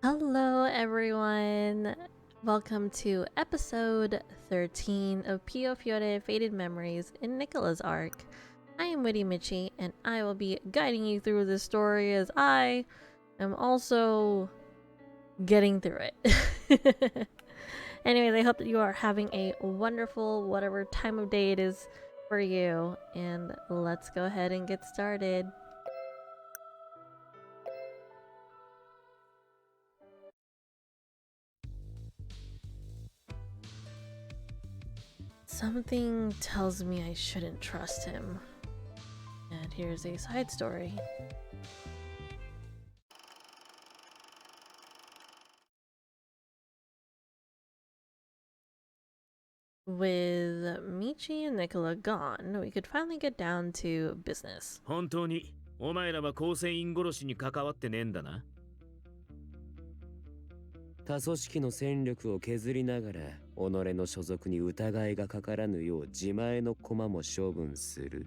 Hello, everyone. Welcome to episode 13 of Piofiore Faded Memories in Nicola's arc. I am WittyMichi, and I will be guiding you through this story as I am also getting through it. Anyways, I hope that you are having a wonderful whatever time of day it is for you, and let's go ahead and get started. Something tells me I shouldn't trust him. And here's a side story. With Michi and Nicola gone, we could finally get down to business. 本当にお前らは構成員殺しに関わってねえんだな。他組織の戦力を削りながら己の所属に疑いがかからぬよう自前の駒も処分する。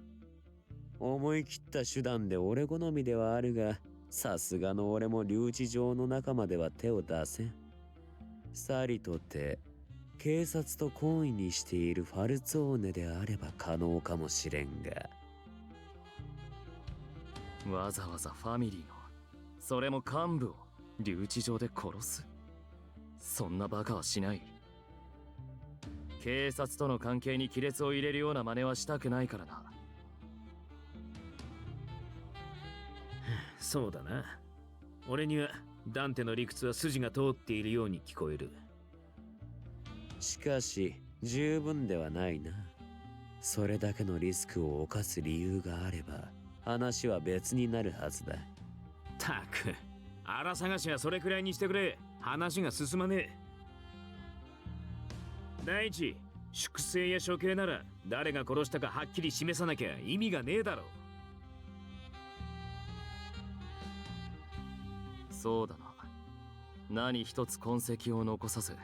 思い切った手段で俺好みではあるが、さすがの俺も留置場の中までは手を出せん。さりとて警察と懇意にしているファルツォーネであれば可能かもしれんが、わざわざファミリーの、それも幹部を留置場で殺す。そんなバカはしない。警察との関係に亀裂を入れるような真似はしたくないからな。そうだな。俺にはダンテの理屈は筋が通っているように聞こえる。しかし十分ではないな。それだけのリスクを冒す理由があれば話は別になるはずだ。たく、荒探しはそれくらいにしてくれ。話が進まねえ。第一、粛清や処刑なら誰が殺したかはっきり示さなきゃ意味がねえだろう。そうだな。何一つ痕跡を残さず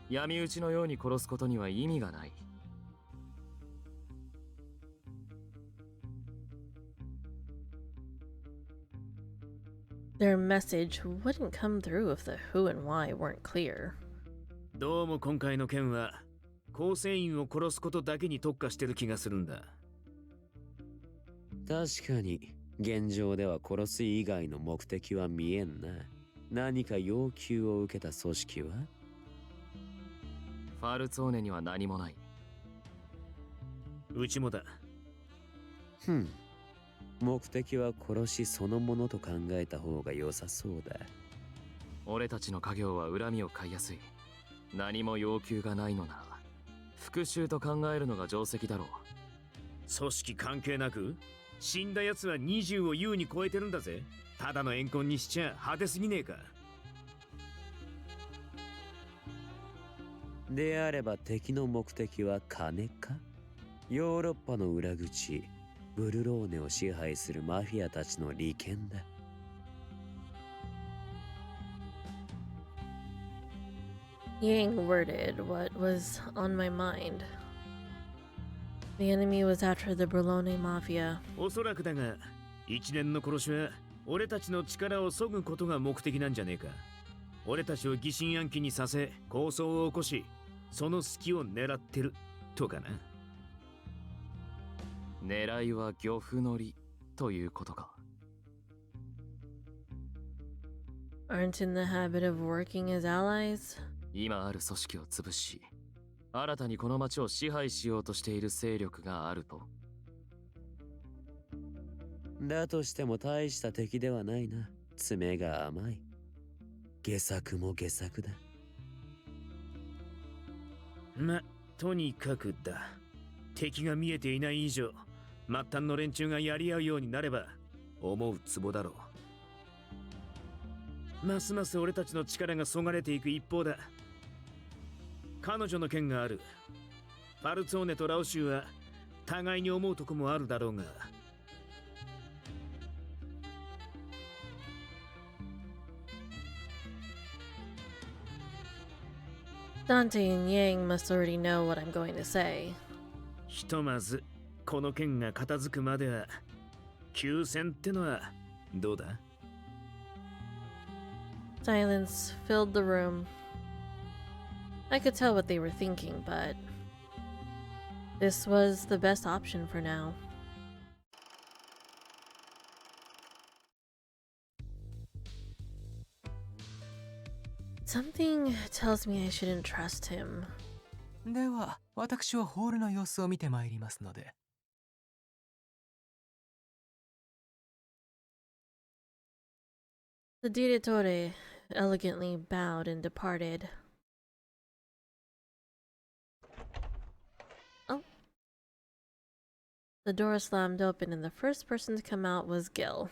闇討ちのように殺すことには意味がない。Their message wouldn't come through if the who and why weren't clear. どうも今回の件は構成員を殺すことだけに特化してる気がするんだ。確かに現状では殺す以外の目的は見えんな。何か要求を受けた組織は？ファルツォーネには何もない。うちもだ。目的は殺しそのものと考えた方が良さそうだ。俺たちの家業は恨みを買いやすい。何も要求がないのなら復讐と考えるのが定石だろう。組織関係なく死んだ奴は20を優に超えてるんだぜ。ただの怨恨にしちゃ派手すぎねえか。であれば敵の目的は金か？ヨーロッパの裏口ブルローネを支配するマフィアたちの利権だ。Yang worded what was on my mind. The enemy was after the Bologna Mafia. おそらくだが、一連の殺しは俺たちの力を削ぐことが目的なんじゃねえか。俺たちを疑心暗鬼にさせ、抗争を起こし、その隙を狙ってるとかな。狙いは漁夫乗りということか。Aren't in the habit of working as allies? 今ある組織を潰し、新たにこの町を支配しようとしている勢力があると。だとしても大した敵ではないな。爪が甘い。下策も下策だ。ま、とにかくだ。敵が見えていない以上、末端の連中がやり合うようになれば思うツボだろう。ますます俺たちの力がそがれていく一方だ。彼女の件がある。ファルツォーネとラオシュは互いに思うとこもあるだろうが。Dante and Yang must already know what I'm going to say. ひとまずこの件が片付くまでは休戦ってのはどうだ？ Silence filled the room. I could tell what they were thinking, but this was the best option for now. Something tells me I shouldn't trust him. では、私はホールの様子を見てまいりますので。The Dirretore elegantly bowed and departed. Oh. The door slammed open and the first person to come out was Gil.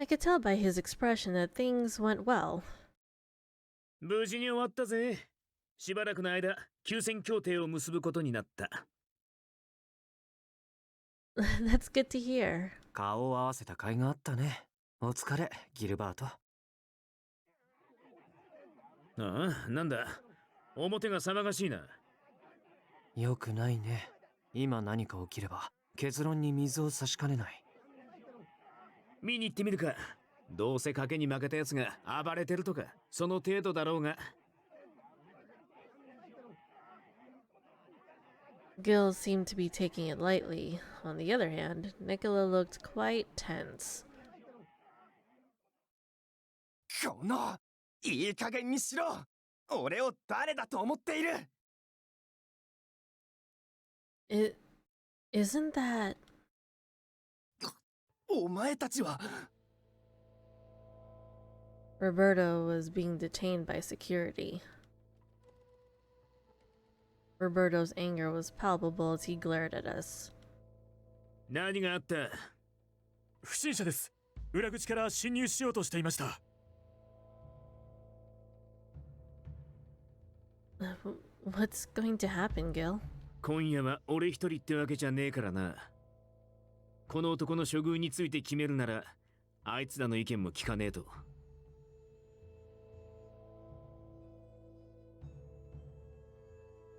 I could tell by his expression that things went well. 無事に終わったぜ。しばらくの間、休戦協定を結ぶことになった。That's good to hear. 顔を合わせた甲斐があったね。お疲れ、ギルバート。ああ、なんだ。表が騒がしいな。よくないね。今何か起きれば、結論に水を差しかねない。見に行ってみるか。どうせ賭けに負けたやつが暴れてるとか、その程度だろうが。Gil seemed to be taking it lightly. On the other hand, Nicola looked quite tense. この、いい加減にしろ。俺を誰だと思っている。Isn't that... お前たちは。Roberto was being detained by security. Roberto's anger was palpable as he glared at us. 何があった？不審者です。裏口から侵入しようとしていました。What's going to happen, Gil? 今夜は俺一人ってわけじゃねえからな。この男の処遇について決めるなら、あいつらの意見も聞かねえと。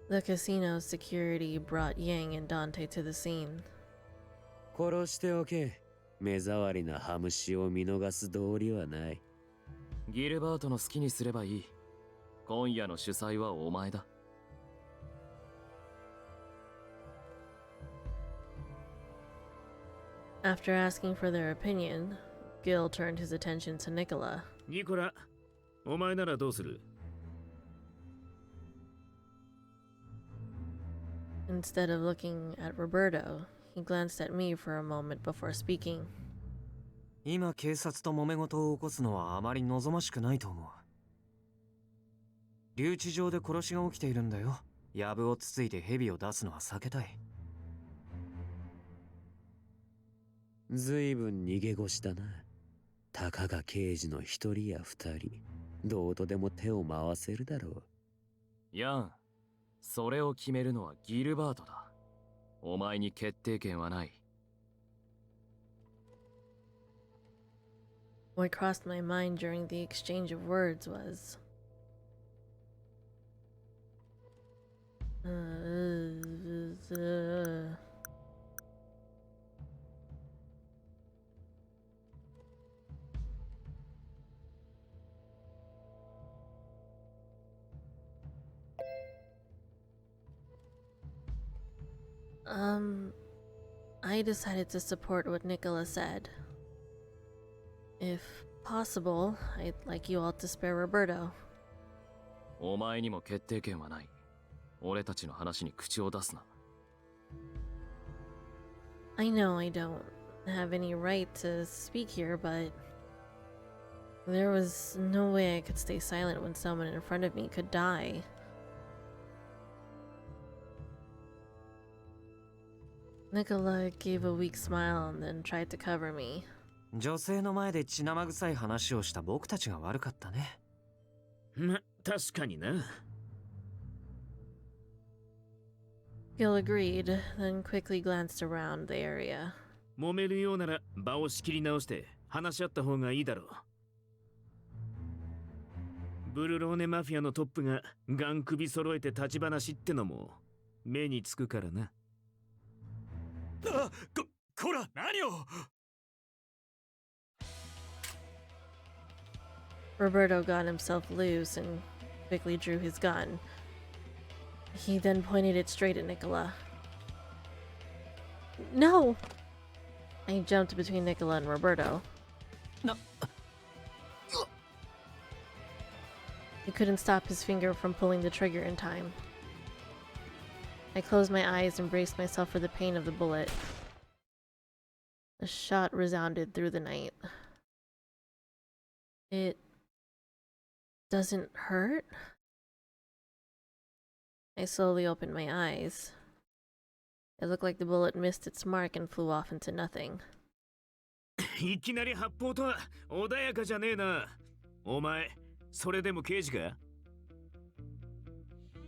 The casino's security brought Yang and Dante to the scene. 殺しておけ。目障りなハムシを見逃す道理はない。ギルバートの好きにすればいい。今夜の主催はお前だ。After asking for their opinion, Gil turned his attention to Nicola. ニコラ、お前ならどうする？ Instead of looking at Roberto, he glanced at me for a moment before speaking. 今警察と揉め事を起こすのはあまり望ましくないと思う。留置場で殺しが起きているんだよ。藪をつついて蛇を出すのは避けたい。ずいぶん逃げ腰だな。たかが刑事の一人や二人、どうとでも手を回せるだろう。ヤン、それを決めるのはギルバートだ。お前に決定権はない。What crossed my mind during the exchange of words was... I decided to support what Nicola said. If possible, I'd like you all to spare Roberto. お前にも決定権はない。俺たちの話に口を出すな。I know I don't have any right to speak here, but there was no way I could stay silent when someone in front of me could die. Nicola gave a weak smile and then tried to cover me. 女性の前で血生臭い話をした僕たちが悪かったね。ま、確かにな。Gil agreed, then quickly glanced around the area. 揉めるようなら場を仕切り直して話し合った方がいいだろう。ブルローネマフィアのトップがガン首揃えて立ち話ってのも目につくからな。こら、何を Roberto got himself loose and quickly drew his gun. He then pointed it straight at Nicola. No! I jumped between Nicola and Roberto. No. He couldn't stop his finger from pulling the trigger in time. I closed my eyes and braced myself for the pain of the bullet. The shot resounded through the night. It doesn't hurt? I slowly opened my eyes. It looked like the bullet missed its mark and flew off into nothing. いきなり発砲とは穏やかじゃねえな。お前、それでも刑事か？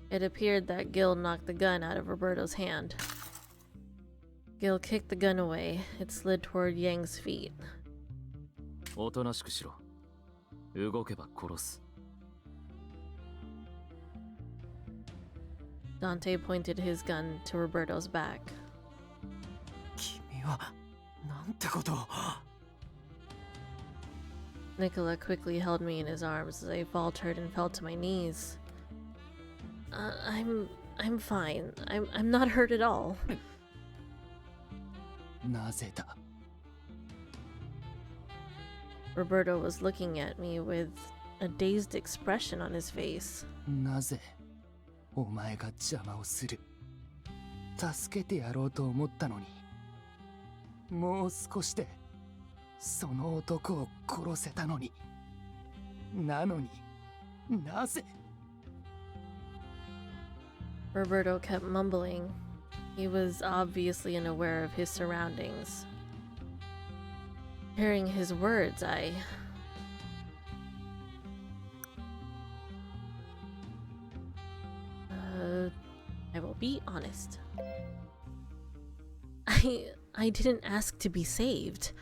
It appeared that Gil knocked the gun out of Roberto's hand. Gil kicked the gun away. It slid toward Yang's feet. おとなしくしろ。動けば殺す。Dante pointed his gun to Roberto's back. 君はなんてことを。Nicola quickly held me in his arms as I faltered and fell to my knees. I'm fine. I'm not hurt at all. なぜだ。 Roberto was looking at me with a dazed expression on his face. なぜお前が邪魔をする。助けてやろうと思ったのに。もう少しでその男を殺せたのに。なのになぜ。 Roberto kept mumbling. He was obviously unaware of his surroundings. Hearing his words, I will be honest. I didn't ask to be saved.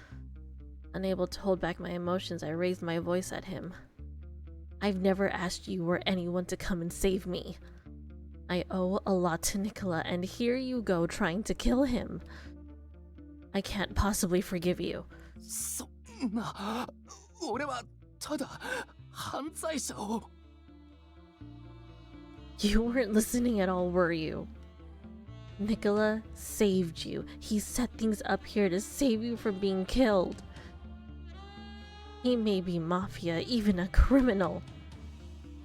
Unable to hold back my emotions, I raised my voice at him. I've never asked you or anyone to come and save me. I owe a lot to Nicola, and here you go trying to kill him. I can't possibly forgive you. そんな、俺はただ犯罪者を。You weren't listening at all, were you? Nicola saved you. He set things up here to save you from being killed. He may be Mafia, even a criminal,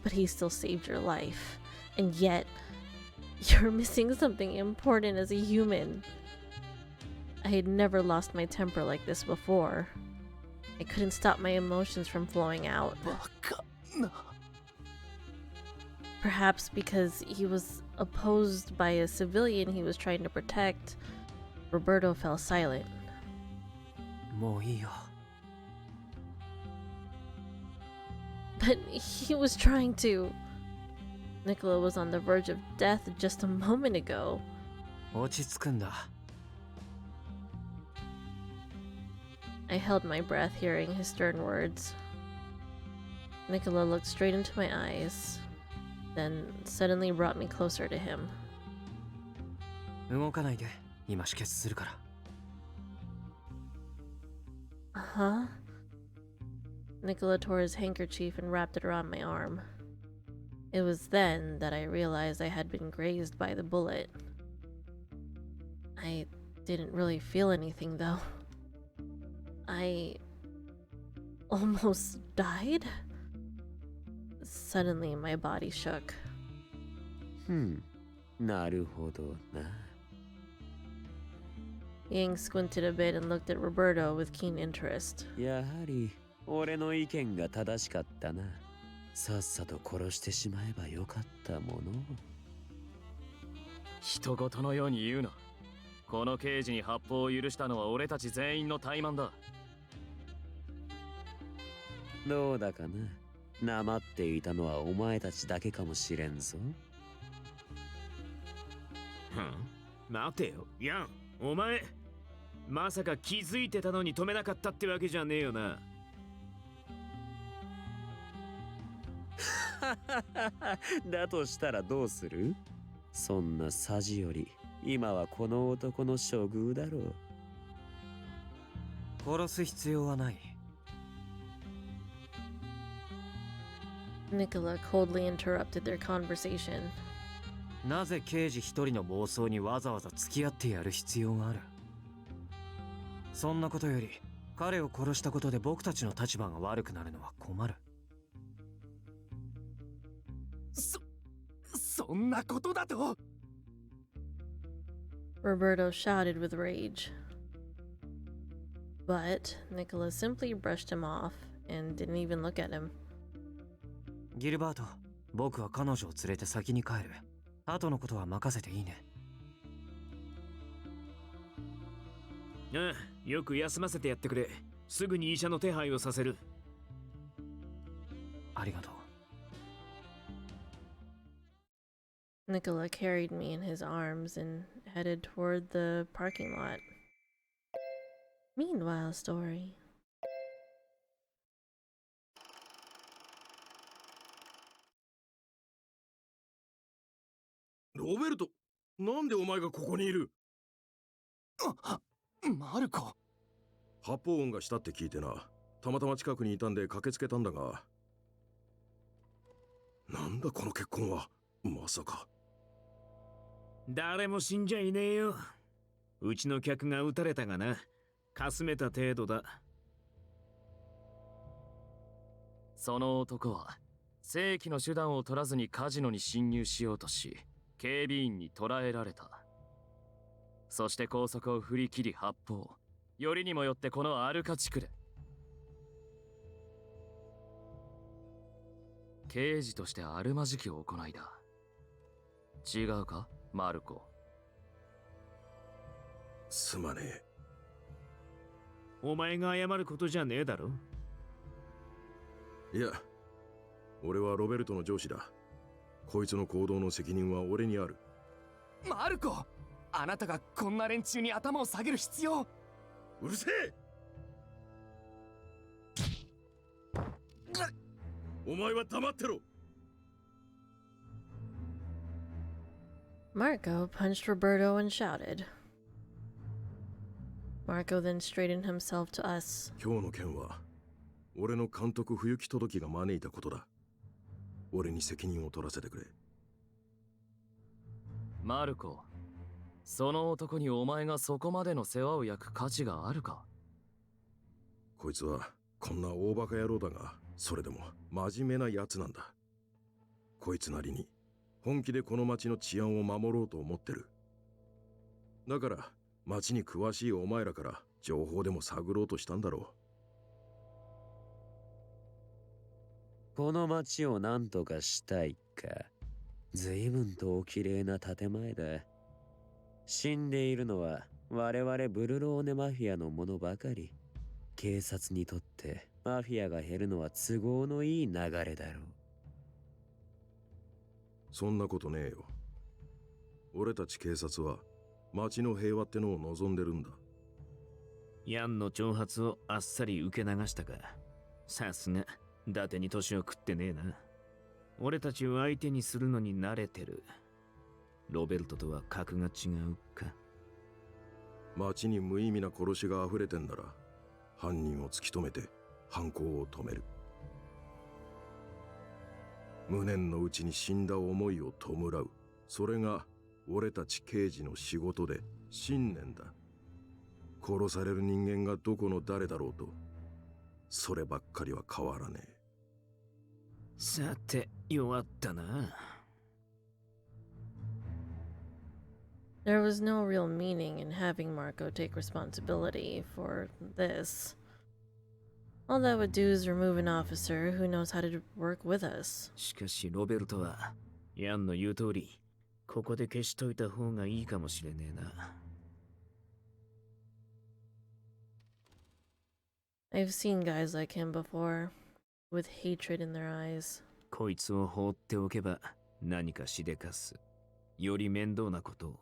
but he still saved your life. And yet, you're missing something important as a human. I had never lost my temper like this before. I couldn't stop my emotions from flowing out. バカな。 Perhaps because he was opposed by a civilian he was trying to protect, Roberto fell silent. もういいよ。 But he was trying to. Nicola was on the verge of death just a moment ago. 落ち着くんだ。 I held my breath, hearing his stern words. Nicola looked straight into my eyes, then suddenly brought me closer to him. 動かないで。今止血するから。 Huh? Nicola tore his handkerchief and wrapped it around my arm. It was then that I realized I had been grazed by the bullet. I didn't really feel anything, though. I almost died? Suddenly, my body shook. なるほどな。 Yang squinted a bit and looked at Roberto with keen interest. やはり俺の意見が正しかったな。さっさと殺してしまえばよかったもの。人事のように言うな。この刑事に発砲を許したのは俺たち全員の怠慢だ。どうだかな。なまっていたのはお前たちだけかもしれんぞ。待てよ、ヤン、お前。まさか気づいてたのに止めなかったってわけじゃねえよな。だとしたらどうする？そんなさじより今はこの男の処遇だろう。殺す必要はない。Nicola coldly interrupted their conversation. なぜ刑事一人の暴走にわざわざ付き合ってやる必要がある？そんなことより彼を殺したことで僕たちの立場が悪くなるのは困る。そんなことだと。 Roberto shouted with rage. But Nicola simply brushed him off and didn't even look at him. ギルバート、僕は彼女を連れて先に帰る。後のことは任せていいね。ああ、よく休ませてやってくれ。すぐに医者の手配をさせる。ありがとう。Nicola carried me in his arms and headed toward the parking lot. Meanwhile, story. ロベルト、なんでお前がここにいる？マルコ。発砲音がしたって聞いてな。たまたま近くにいたんで駆けつけたんだが。なんだこの結婚は。まさか。誰も死んじゃいねえよ。うちの客が撃たれたがな。かすめた程度だ。その男は正規の手段を取らずにカジノに侵入しようとし、警備員に捕らえられた。そして高速を振り切り発砲。よりにもよってこのアルカ地区で。刑事としてあるまじき行いだ。違うか、マルコ。すまねえ。お前が謝ることじゃねえだろ。いや、俺はロベルトの上司だ。こいつの行動の責任は俺にある。マルコ、あなたがこんな連中に頭を下げる必要。うるせえ。お前は黙ってろ。 Marco punched Roberto and shouted. Marco then straightened himself to us. 今日の件は俺の監督不行き届きが招いたことだ。俺に責任を取らせてくれ。マルコ、その男にお前がそこまでの世話を焼く価値があるか？こいつはこんな大バカ野郎だが、それでも真面目なやつなんだ。こいつなりに本気でこの町の治安を守ろうと思ってる。だから町に詳しいお前らから情報でも探ろうとしたんだろう。この町を何とかしたいか。随分とお綺麗な建前だ。死んでいるのは我々ブルローネマフィアのものばかり。警察にとってマフィアが減るのは都合のいい流れだろう。そんなことねえよ。俺たち警察は町の平和ってのを望んでるんだ。ヤンの挑発をあっさり受け流したか。さすが伊達に年を食ってねえな。俺たちを相手にするのに慣れてる。ロベルトとは格が違うか。町に無意味な殺しが溢れてんなら犯人を突き止めて犯行を止める。無念のうちに死んだ思いを弔う。それが俺たち刑事の仕事で信念だ。殺される人間がどこの誰だろうと、そればっかりは変わらねえ。さて、弱ったな。There was no real meaning in having Marco take responsibility for this. All that would do is remove an officer who knows how to work with us. しかしロベルトはヤンの言う通り、ここで消しといた方がいいかもしれねえな。I've seen guys like him before, with hatred in their eyes. こいつを放っておけば何かしでかす。より面倒なことを。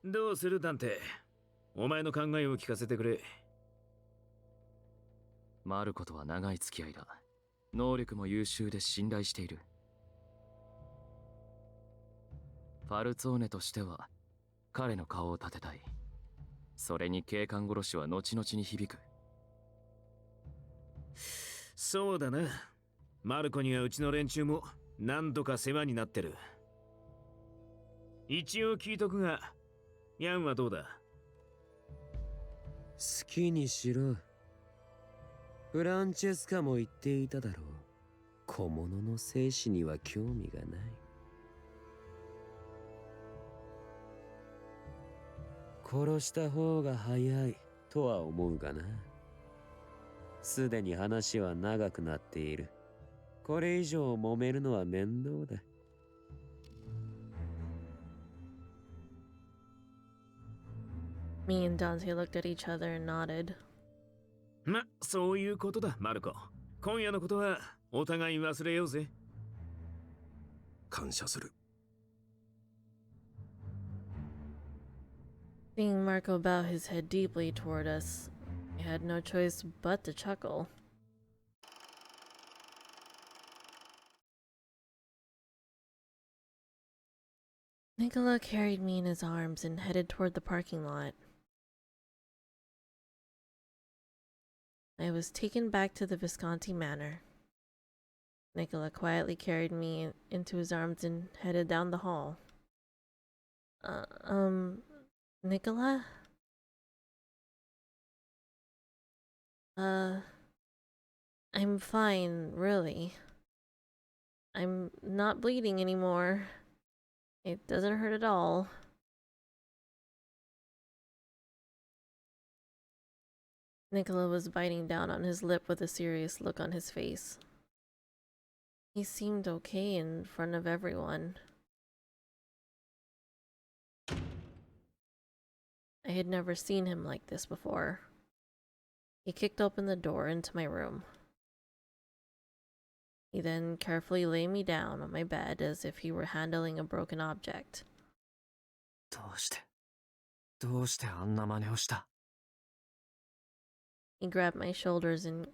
どうする探偵。お前の考えを聞かせてくれ。マルコとは長い付き合いだ。能力も優秀で信頼している。ファルツォーネとしては彼の顔を立てたい。それに警官殺しは後々に響く。そうだな。マルコにはうちの連中も何度か世話になってる。一応聞いとくが、ヤンはどうだ？好きにしろ。フランチェスカも言っていただろう。小物の生死には興味がない。殺した方が早いとは思うがな。すでに話は長くなっている。これ以上揉めるのは面倒だ。Me and Dante looked at each other and nodded. ま、そういうことだ、マルコ。今夜のことはお互い忘れようぜ。感謝する。Seeing Marco bow his head deeply toward us, I had no choice but to chuckle. Nicola carried me in his arms and headed toward the parking lot. I was taken back to the Visconti Manor. Nicola quietly carried me into his arms and headed down the hall. Nicola? I'm fine, really. I'm not bleeding anymore. It doesn't hurt at all. Nicola was biting down on his lip with a serious look on his face. He seemed okay in front of everyone. I had never seen him like this before. He kicked open the door into my room. He then carefully laid me down on my bed as if he were handling a broken object. どうしてあんな真似をした？ He grabbed my shoulders and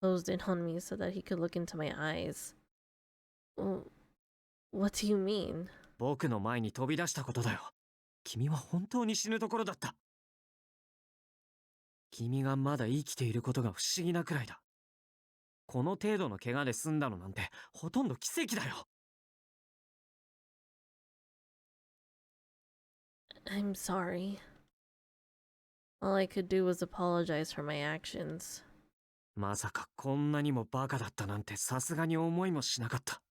closed in on me so that he could look into my eyes. What do you mean? 僕の前に飛び出したことだよ。君は本当に死ぬところだった。君がまだ生きていることが不思議なくらいだ。この程度の怪我で済んだのなんてほとんど奇跡だよ。I'm sorry. All I could do was apologize for my actions. まさかこんなにもバカだったなんてさすがに思いもしなかった。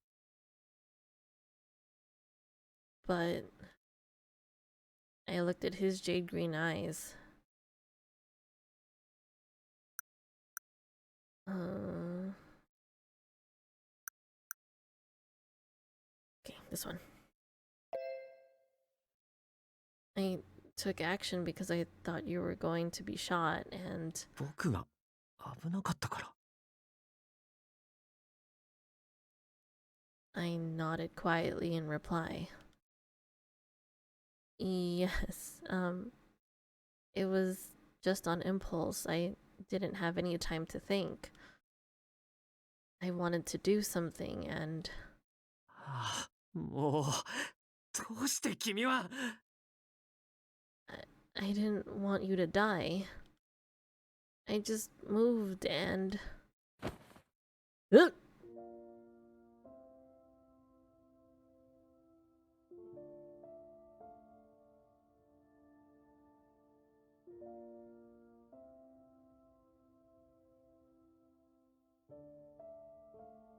But I looked at his jade green eyes. Okay, this one. I took action because I thought you were going to be shot, and 僕が危なかったから。I nodded quietly in reply. Yes, it was just on impulse. I didn't have any time to think. I wanted to do something, and はあ、もうどうして君は。I didn't want you to die. I just moved and...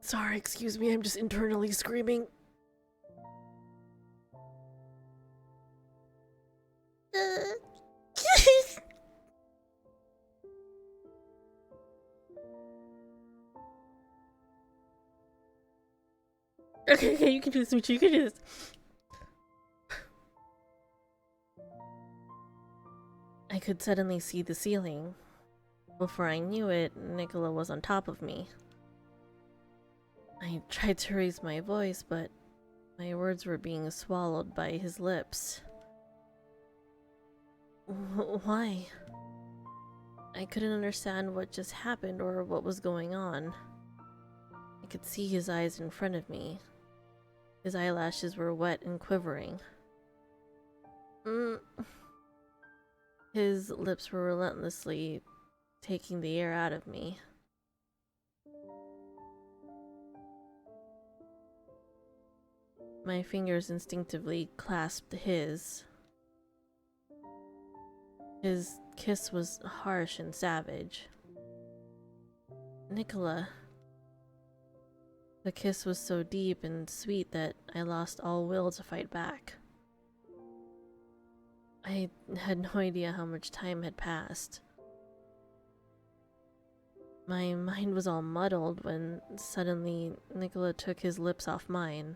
Sorry, excuse me, I'm just internally screaming. Okay, you can do this, Michi, you can do this. I could suddenly see the ceiling. Before I knew it, Nicola was on top of me. I tried to raise my voice, but my words were being swallowed by his lips. Why? I couldn't understand what just happened or what was going on. I could see his eyes in front of me. His eyelashes were wet and quivering. His lips were relentlessly taking the air out of me. My fingers instinctively clasped his. His kiss was harsh and savage. Nicola. The kiss was so deep and sweet that I lost all will to fight back. I had no idea how much time had passed. My mind was all muddled when suddenly Nicola took his lips off mine.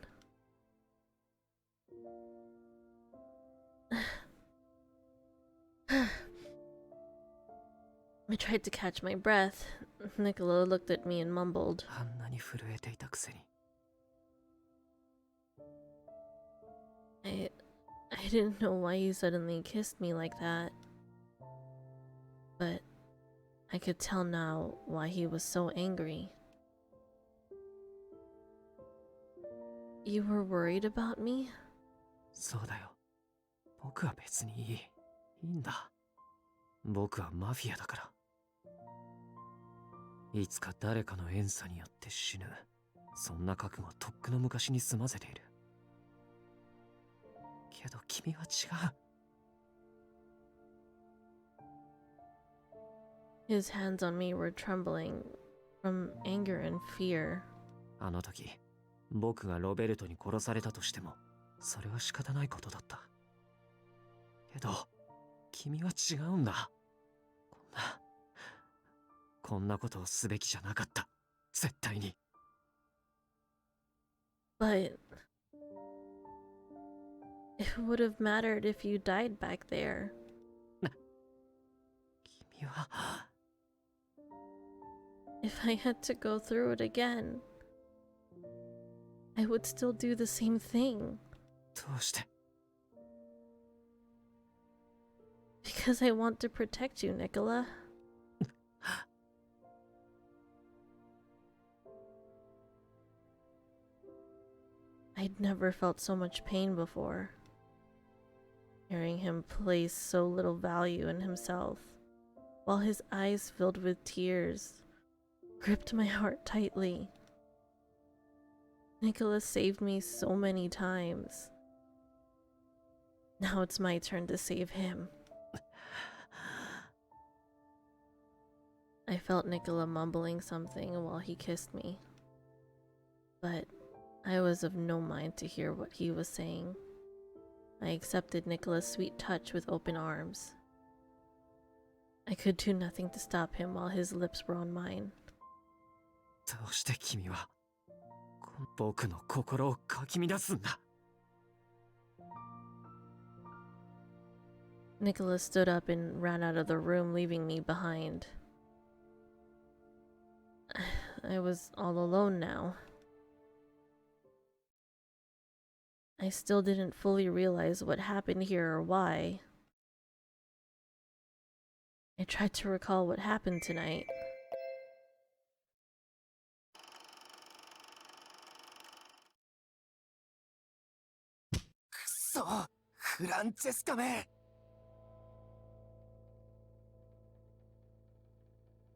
I tried to catch my breath. Nicola looked at me and mumbled. あんなに震えていたくせに。I didn't know why he suddenly kissed me like that. But I could tell now why he was so angry. You were worried about me? そうだよ。僕は別にいい。いいんだ。僕はマフィアだから。いつか誰かの怨嗟によって死ぬ。そんな覚悟はとっくの昔に済ませている。けど君は違う。His hands on me were trembling from anger and fear. あの時、僕がロベルトに殺されたとしても、それは仕方ないことだった。けど、君は違うんだ。こんなことをすべきじゃなかった。絶対に。But it would have mattered if you died back there. 君は。If I had to go through it again, I would still do the same thing. どうして？ Because I want to protect you, Nicola. I'd never felt so much pain before. Hearing him place so little value in himself, while his eyes filled with tears, gripped my heart tightly. Nicola saved me so many times. Now it's my turn to save him. I felt Nicola mumbling something while he kissed me, but I was of no mind to hear what he was saying. I accepted Nicola's sweet touch with open arms. I could do nothing to stop him while his lips were on mine. どうして君は僕の心をかき乱すんだ。Nicola stood up and ran out of the room, leaving me behind. I was all alone now. I still didn't fully realize what happened here or why. I tried to recall what happened tonight. くそ、フランチェスカめ。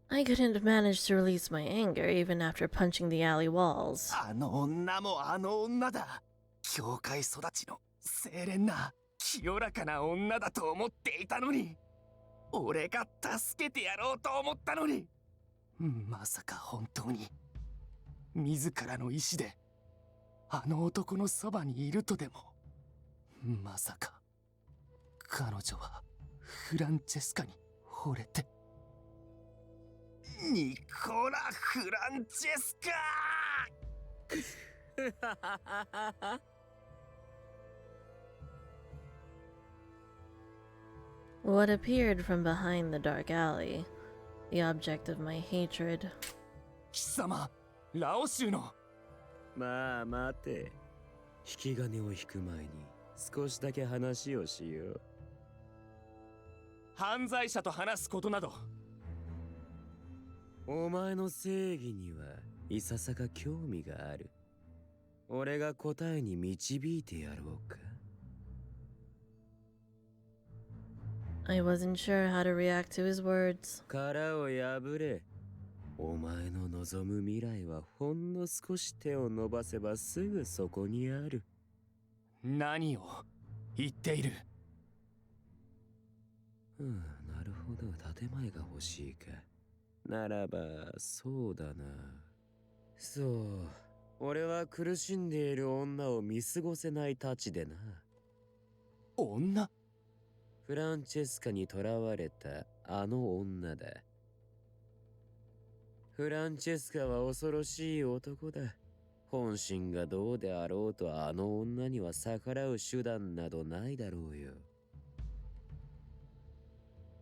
I couldn't manage to release my anger even after punching the alley walls. あの女もあの女だ。教会育ちの清廉な清らかな女だと思っていたのに、俺が助けてやろうと思ったのに、まさか本当に自らの意志であの男のそばにいるとでも。まさか彼女はフランチェスカに惚れて。ニコラ・フランチェスカWhat appeared from behind the dark alley, the object of my hatred. 貴様、ラオ州の。まあ待て。引き金を引く前に少しだけ話をしよう。犯罪者と話すことなど。お前の正義にはいささか興味がある。俺が答えに導いてやろうか。I wasn't sure how to react to his words. 殻を破れ。お前の望む未来はほんの少し手を伸ばせばすぐそこにある。何を言っている。なるほど、建前が欲しいか。ならば、そうだな。そう、俺は苦しんでいる女を見過ごせないたちでな。女？フランチェスカに囚われたあの女だ。フランチェスカは恐ろしい男だ。本心がどうであろうとあの女には逆らう手段などないだろうよ。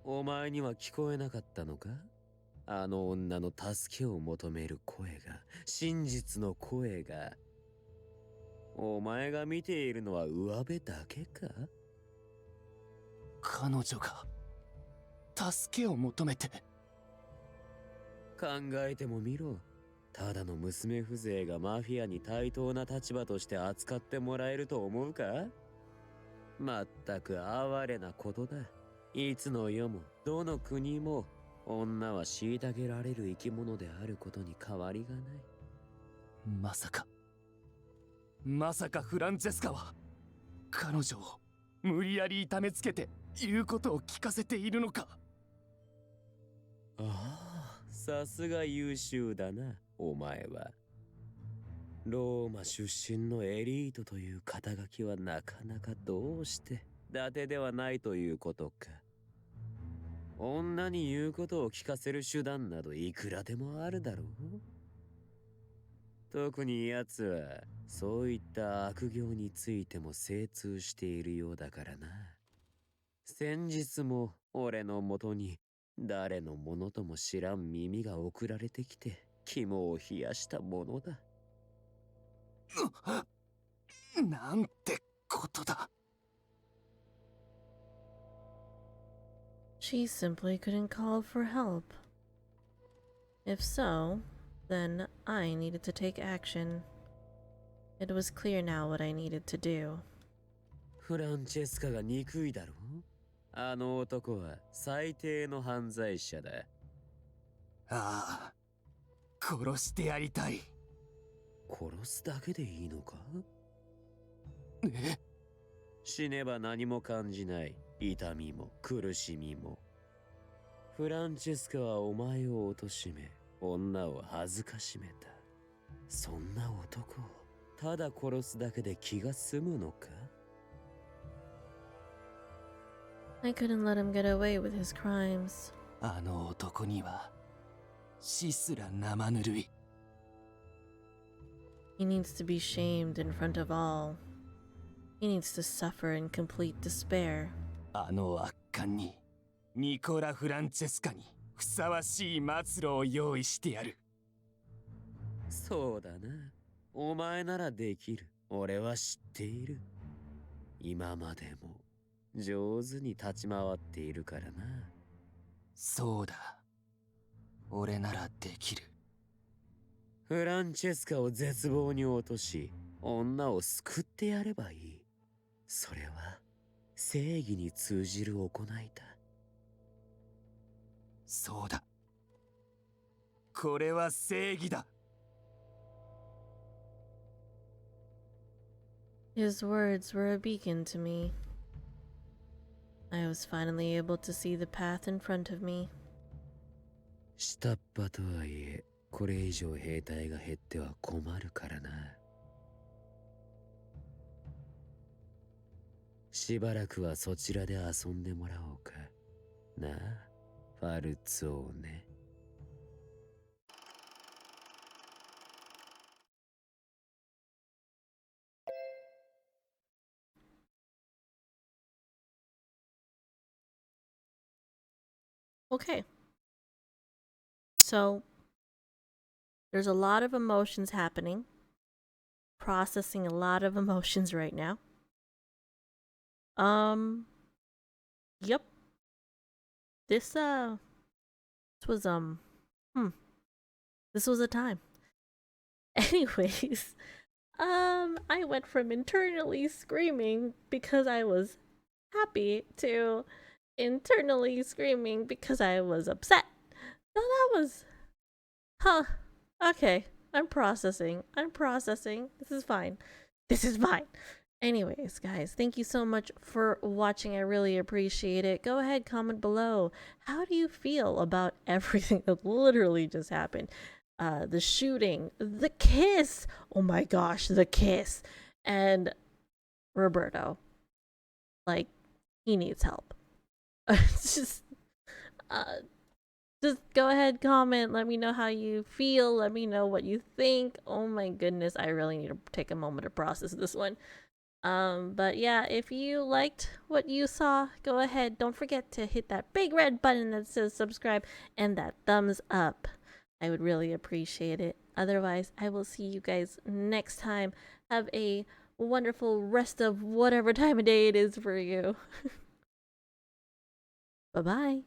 お前には聞こえなかったのか？あの女の助けを求める声が、真実の声が。お前が見ているのは上辺だけか？彼女が助けを求めて。考えてもみろ。ただの娘風情がマフィアに対等な立場として扱ってもらえると思うか？まったく哀れなことだ。いつの世もどの国も女は虐げられる生き物であることに変わりがない。まさかフランチェスカは彼女を無理やり痛めつけて言うことを聞かせているのか？ああ、さすが優秀だな、お前は。ローマ出身のエリートという肩書きはなかなかどうして伊達ではないということか。女に言うことを聞かせる手段などいくらでもあるだろう。特に奴はそういった悪行についても精通しているようだからな。先日も俺のもとに誰のものとも知らん耳が送られてきて肝を冷やしたものだ。なんてことだ。She simply couldn't call for help. If so, then I needed to take action. It was clear now what I needed to do. フランチェスカが憎いだろう。あの男は最低の犯罪者だ。ああ、殺してやりたい。殺すだけでいいのか？え？死ねば何も感じない痛みも苦しみも。フランチェスカはお前を貶め、女を恥ずかしめた。そんな男をただ殺すだけで気が済むのか？ I couldn't let him get away with his crimes. あの男には死すら生ぬるい。He needs to be shamed in front of all. He needs to suffer in complete despair. あの悪漢にニコラ・フランチェスカにふさわしい末路を用意してやる。そうだな。お前ならできる。俺は知っている。今までも上手に立ち回っているからな。そうだ。俺ならできる。フランチェスカを絶望に落とし、女を救ってやればいい。それは正義に通じる行いだ。そうだ。これは正義だ。His words were a beacon to me. I was finally able to see the path in front of me. 下っ端とはいえ、これ以上兵隊が減っては困るからな。しばらくはそちらで遊んでもらおうか。なあ、ファルツォーネ。Okay. So, there's a lot of emotions happening. Processing a lot of emotions right now. Yep. This was this was a time. Anyways, I went from internally screaming because I was happy to internally screaming because I was upset. So that was, okay. I'm processing. This is fine. Anyways, guys, thank you so much for watching. I really appreciate it. Go ahead, comment below. How do you feel about everything that literally just happened? The shooting, the kiss. Oh my gosh, the kiss. And Roberto. Like, he needs help. just just go ahead, comment, let me know how you feel, let me know what you think. Oh my goodness, I really need to take a moment to process this one. But yeah, if you liked what you saw, go ahead, don't forget to hit that big red button that says subscribe and that thumbs up. I would really appreciate it. Otherwise, I will see you guys next time. Have a wonderful rest of whatever time of day it is for you. Bye bye.